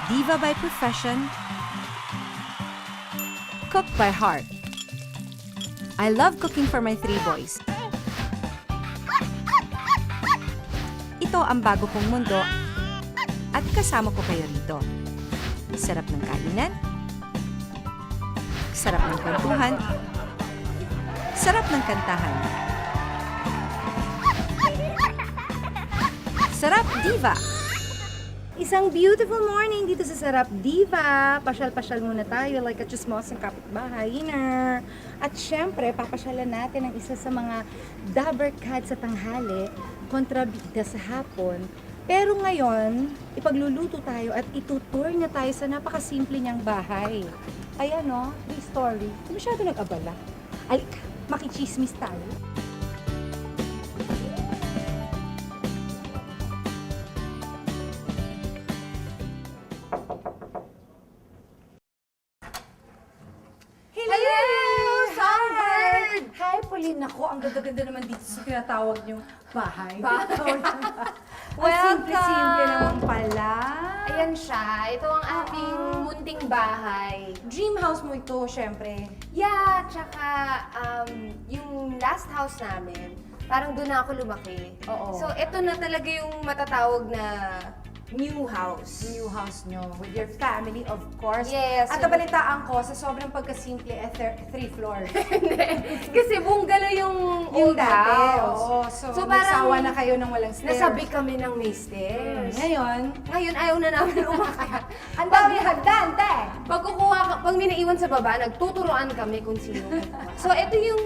Diva by profession, cook by heart. I love cooking for my 3 boys. Ito ang bago kong mundo at kasama ko kayo rito. Sarap ng kainan, sarap ng kwentuhan, sarap ng kantahan. Sarap Diva! Isang beautiful morning dito sa Sarap Diva. Pasyal-pasyal muna tayo like a chismosang kapitbahay. At syempre, papasyalan natin ang isa sa mga dabber cat sa tanghali, kontrabida sa hapon. Pero ngayon, ipagluluto tayo at itutour niya tayo sa napakasimple niyang bahay. Ayan o, the story. Hindi masyado nag-abala. Alika, makichismis tayo. Hello! Songbird! Hi, Pauline. Naku, ang ganda-ganda naman dito sa tinatawag niyong bahay. Simple-simple naman pala. Ayan siya. Ito ang ating munting bahay. Dream house mo ito, syempre. Yeah, tsaka yung last house namin, parang doon na ako lumaki. Oo. So, ito na talaga yung matatawag na new house. New house nyo with your family, of course. Yes. At nabalitaan ko, sa sobrang pagkasimple, 3 floors. Kasi bungalow yung Yung old dati, house. oo. So, parang nagsawa na kayo ng walang stairs. nasabi kami ng may stairs. Ngayon, Ngayon, ayaw na namin umakyat. ang dami hagdan, te! Pag may naiwan sa baba, nagtuturoan kami kung sino. So, ito yung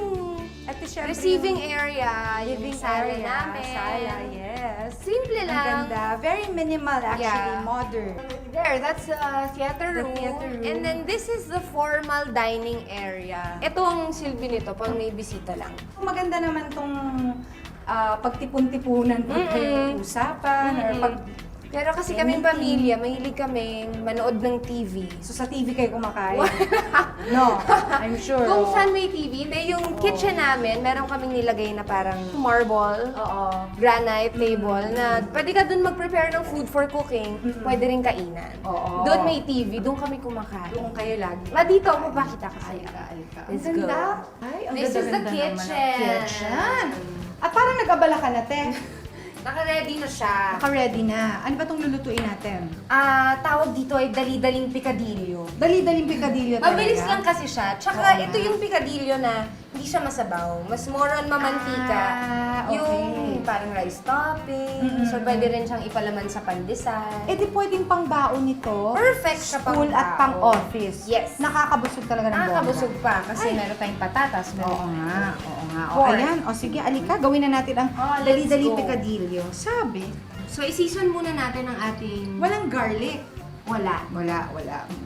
At syempre, receiving area, living yung sala area, namin. sala, yes. Simple Ang lang. ganda. Very minimal, actually. Yeah. Modern. There, that's the theater The room. theater room. And then this is the formal dining area. Ito ang silbi nito pag may bisita lang. Maganda naman tong pagtipon-tipunan pag may usapan or pag Pero kasi kaming pamilya, mahilig kaming manood ng TV. so sa TV kayo kumakain. No, I'm sure. Kung saan may TV, hindi yung kitchen namin, meron kaming nilagay na parang marble, Oo. granite table na pwede ka dun mag-prepare ng food for cooking, pwede rin kainan. Oo. Doon may TV, doon kami kumakain. Doon kayo lagi. Dito, papakita ko sa'yo. Alika. Let's Ang go. ganda. Ay, ang This is the ganda-ganda naman ng kitchen. kitchen. At parang nag-abala ka na, te. Naka-ready na siya. Naka-ready na. Ano ba itong lulutuin natin? Tawag dito ay dali-daling picadillo. Dali-daling picadillo talaga. Mabilis lang kasi siya. Tsaka Oo ito nga. yung picadillo na hindi siya masabaw. Mas more on mamantika. Okay. Yung parang rice topping. So, pwede rin siyang ipalaman sa pandesal. Eh di pwedeng pang-baon nito. Perfect siya School at pang-office. Yes. Nakakabusog talaga ng bongga. Nakakabusog pa Ay. kasi meron tayong patatas. Oo nga, oo nga. O Pork. ayan, o sige, alika, gawin na natin ang Oh, let's dali-dali go. picadillo. Sabi, So, i-season muna natin ang ating... walang garlic. Wala. Wala.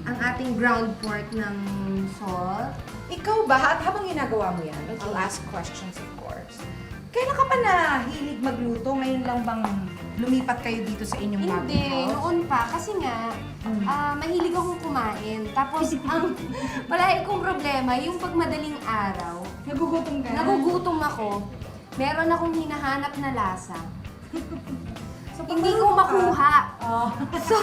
Ang ating ground pork ng salt. Ikaw ba, at habang ginagawa mo yan, I'll ask questions of course. Kailan ka pa nahilig magluto? Ngayon lang bang lumipat kayo dito sa inyong bagong Hindi, house? noon pa. Kasi nga, mahilig akong kumain. Tapos, ang palagi kong problema, yung pag madaling araw, Nagugutom ka? nagugutom ako, meron akong hinahanap na lasa. So, Hindi papaluto ko ka? makuha. Oh. So,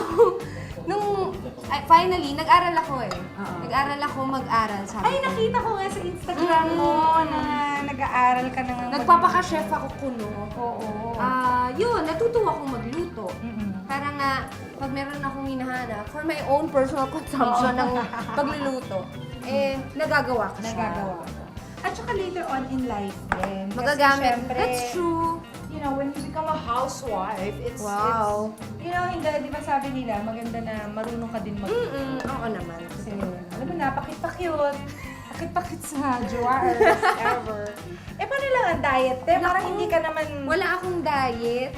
finally, nag-aral ako eh. Oo. Nag-aral ako mag-aral, sabi Ay, ko. nakita ko nga sa Instagram mo na nag-aaral ka na nga. Nagpapaka-chef ako kuno. Oo. Yun, natutuwa akong magluto. Mm-mm. Para nga, pag meron akong hinahanap, for my own personal consumption ng pagluluto, nagagawa ko siya. Nagagawa ko. At saka later on in life din. Kasi Magagamit. syempre, That's true. You know, when you become a housewife, it's, Wow. you know, hindi, di ba sabi nila, maganda na marunong ka din mag Oo naman. Kasi, alam mo na, pakit-pakyut. Pakit-pakit sa jewelers, ever. Eh, paano lang ang diet, te? Parang Naku. hindi ka naman Wala akong diet.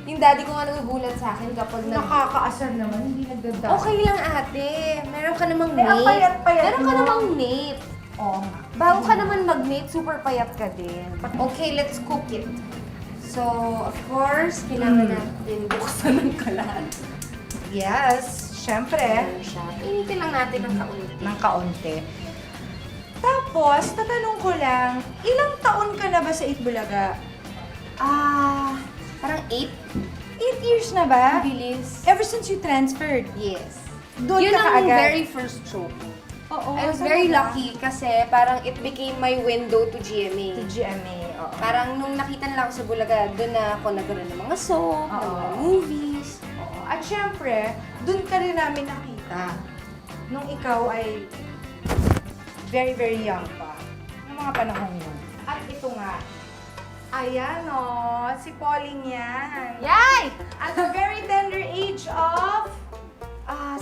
Yung daddy ko nga nagugulat sa akin kapag nakakaasar naman, hindi nagda-diet. Okay lang ate. Meron ka namang Eh, ang nape. payat-payat Meron ka mo. namang nape. Oo. Bago ka naman mag-nape, super payat ka din. Okay, let's cook it. So, of course, kailangan natin buksan ng kalan. Yes, syempre. Initin lang natin ng kaunti. Ng kaunti. Tapos, tatanong ko lang, ilang taon ka na ba sa Itbulaga? Parang 8. 8 years na ba? Bilis. Ever since you transferred? Yes. Doon Yun ka ang kaagad. very first show. Oo, I was talaga. very lucky kasi parang it became my window to GMA. To GMA, oo. Parang nung nakita nila ako sa Bulaga, doon na ako nagkaroon ng mga soap, ng mga movies. Oo. At syempre, doon ka rin namin nakita nung ikaw ay very, very young pa. Ng mga panahon yun. At ito nga, ayan o, si Pauline yan. Yay! At a very tender age of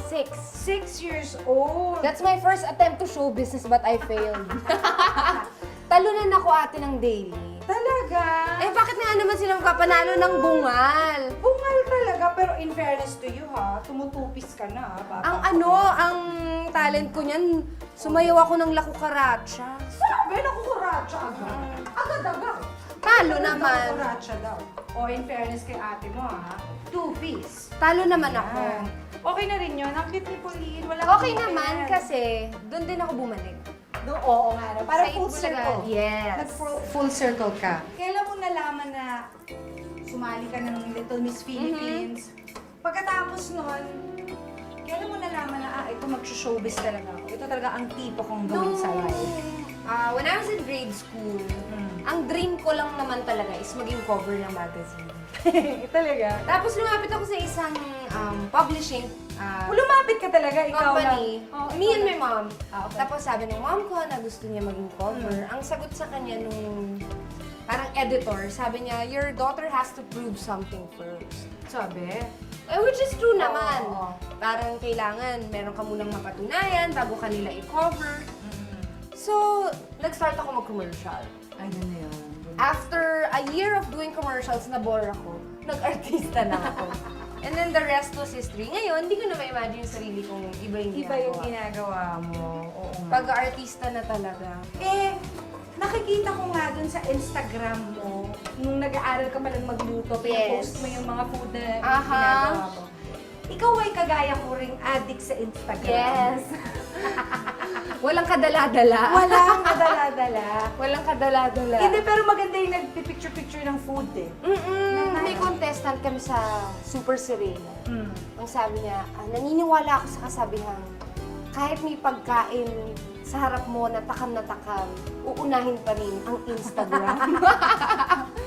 6. 6 years old. That's my first attempt to show business but I failed. Talunan ako ate ng daily. Talaga? Eh bakit nga naman sila magpapanalo ng bungal? Bungal talaga, pero in fairness to you ha, tumutupis ka na. Bata. Ang talent ko niyan, sumayaw ako ng lakukaracha. Sabi, nakukuratsa agad. Agad-agad. Talo naman. Nakukuratsa daw. O in fairness kay ate mo ha, two-piece. Talo naman ako. Yan. Okay na rin yun. Ang cute ni Pauline. Wala Okay kang naman compare. kasi doon din ako bumalik. Oo nga. No? Para Sa full Bulaga. circle. Yes. Full circle ka. Kailan mo nalaman na sumali ka ng Little Miss Philippines? Pagkatapos nun, kailan mo nalaman na, ito mag-showbiz talaga ako. Ito talaga ang tipo kong gawin sa life. When I was in grade school, ang dream ko lang naman talaga is maging cover ng magazine. Talaga? Tapos lumapit ako sa isang publishing Lumapit ka talaga, ikaw company. lang. Oh, Me and my mom. Okay. Tapos sabi ng mom ko na gusto niya maging cover. Ang sagot sa kanya nung parang editor, sabi niya, your daughter has to prove something first. Sabi? Which is true naman. Oo. Parang kailangan meron ka munang mapatunayan bago ka nila i-cover. So, nag-start ako mag-commercial. Ayun na yun. After a year of doing commercials, na-bore ako. Nag-artista na ako. And then the rest was history. Ngayon, hindi ko na ma-imagine yung sarili kong iba yung Iba yung ginagawa. ginagawa mo. Oo nga. Pag-artista na talaga. Eh, nakikita ko nga dun sa Instagram mo, nung nag-aaral ka palang magluto, pinapost mo yung mga food na Aha. ginagawa mo. Ikaw ay kagaya ko ring addict sa Instagram. Yes. Walang kadala-dala. Walang kadala-dala. Walang kadala-dala. Hindi, pero maganda yung nagpipicture-picture ng food eh. May contestant kami sa Super Serena. Mm. Ang sabi niya, naniniwala ako sa kasabihan, kahit may pagkain sa harap mo na takam, uunahin pa rin ang Instagram.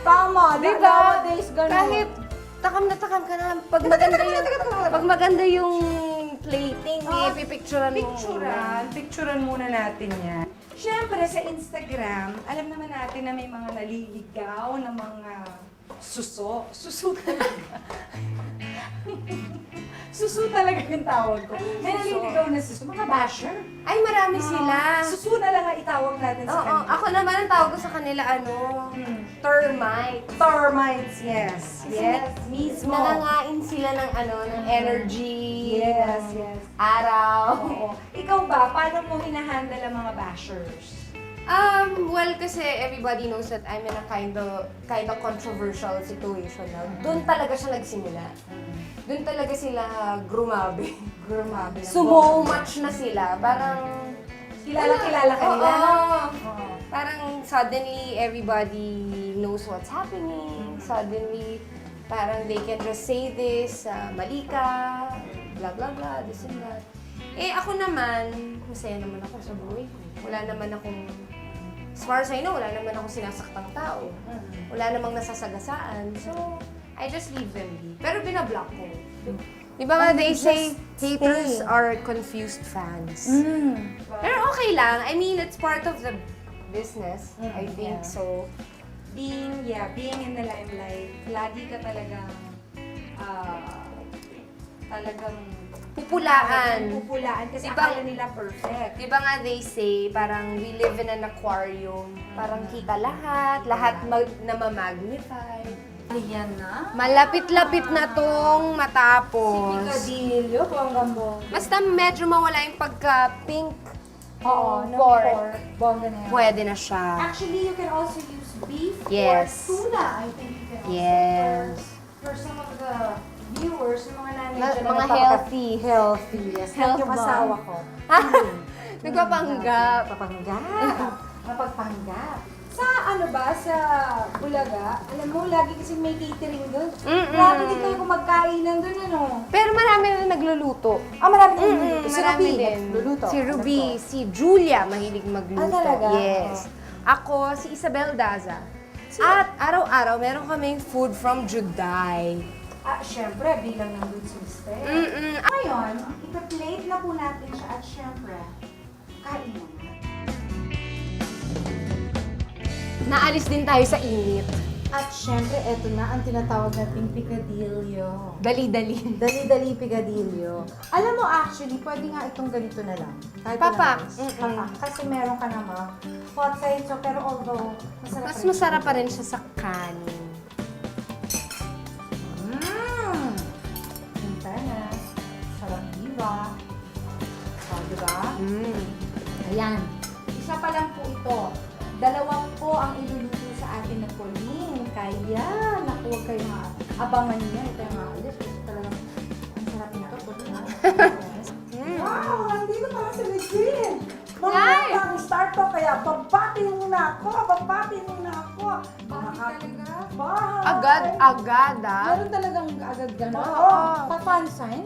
Tama, Diba? nowadays ganun. Kahit takam ka na, pag maganda yung plating, pipicturean mo. Picturean muna natin yan. Siyempre, sa Instagram, alam naman natin na may mga naliligaw na mga suso. Suso talaga. Suso talaga yung tawag ko. May naliligaw na suso. Mga basher. Ay, marami sila. Suso na lang ang itawag natin sa Oo, kanila. ako naman ang tawag ko sa kanila, termite. Termites, yes. Yes, mismo. Nangangain sila ng ng energy, Yes, ng yes. araw. Oo. Ikaw ba, paano mo hinahandle ang mga bashers? Well, kasi everybody knows that I'm in a kind of controversial situation now. Doon talaga siya nagsimula. Doon talaga sila grumabe. Grumabe. So much na sila. Parang... Kilala ka nila, no? Oo. Parang suddenly everybody knows what's happening. Suddenly, parang they can just say this, mali ka, blah blah blah, this and that. Eh ako naman, masaya naman ako sa buhay ko. Wala naman akong, as far as I know, wala naman akong sinasaktang tao. Wala namang nasasagasaan. So, I just leave them be. Pero binablock ko. Di ba nga, they say, haters are confused fans. Pero okay lang. I mean, it's part of the business, I think. yeah. So, Being in the limelight, lagi ka talagang, pupulaan. pupulaan kasi Diba- akala nila perfect. Di ba nga they say, parang we live in an aquarium. Parang kita lahat namamagnify. Ayan na. Malapit-lapit na tong matapos. Picadillo, bonggang-bongga. Basta medyo mawala yung pagka-pink. Oo, no pork. pork. Bongga na yan. Pwede na siya. Actually, you can also use beef Yes. or tuna. I think you can also. Yes. For some of the viewers, yung mga nanay dyan na Mga nagpapaka- healthy. Healthy, yes. Health Yung bomb. asawa ko. Nagpapanggap. Papanggap. Mapagpanggap. Sa ano ba, sa Bulaga, alam mo, lagi kasi may catering doon. Mm-mm. Grabe din kayo kung magkainan doon, ano? Pero marami na nagluluto. Marami din nagluluto. Si Marami Ruby, din. nagluluto. Si Ruby, si Julia, mahilig magluto. talaga? Yes. Ako, si Isabel Daza. At araw-araw, meron kaming food from Juday. Syempre, bilang ng good sister. Mm-mm. Ngayon, ipa-plate na po natin siya at syempre, kain na. Naalis din tayo sa init. At syempre, eto na ang tinatawag nating picadillo. Dali-dali. Dali-dali picadillo. Alam mo, actually, pwede nga itong ganito na lang. Kahit Papak. na rice. Papak. Kasi meron ka naman hot side, so, pero although, masarap Mas rin masarap siya. pa rin siya sa kanin. Hinta na. Sarap diba? O, diba? Ayan. Isa pa lang po ito. Dalawa po ang iluluto sa atin na Pauline. Kaya, naku, huwag kayong abangan niya. Ito yung maalis. Kasi talagang ang sarap nito. Pauline. Wow! Nandito pala si Regine! Yay! Mga start to, kaya babati muna ako! Babati muna ako! talaga? Bahay! Agad-agad, ah. Meron talagang agad gano'n. Oo. Pa-fan sign.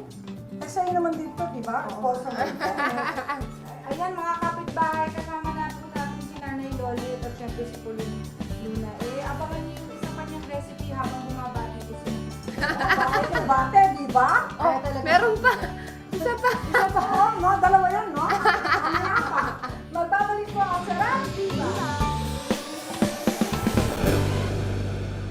Kasi sa'yo naman dito, di ba? Sponsor mo dito. Ayan, mga kapitbahay, kasama natin si Nanay Loli at syempre si Pauline Luna. Abangan niyo yung isa pa niyang recipe habang bumabati ko si Bate, di ba? Oh, meron pa. Isa pa.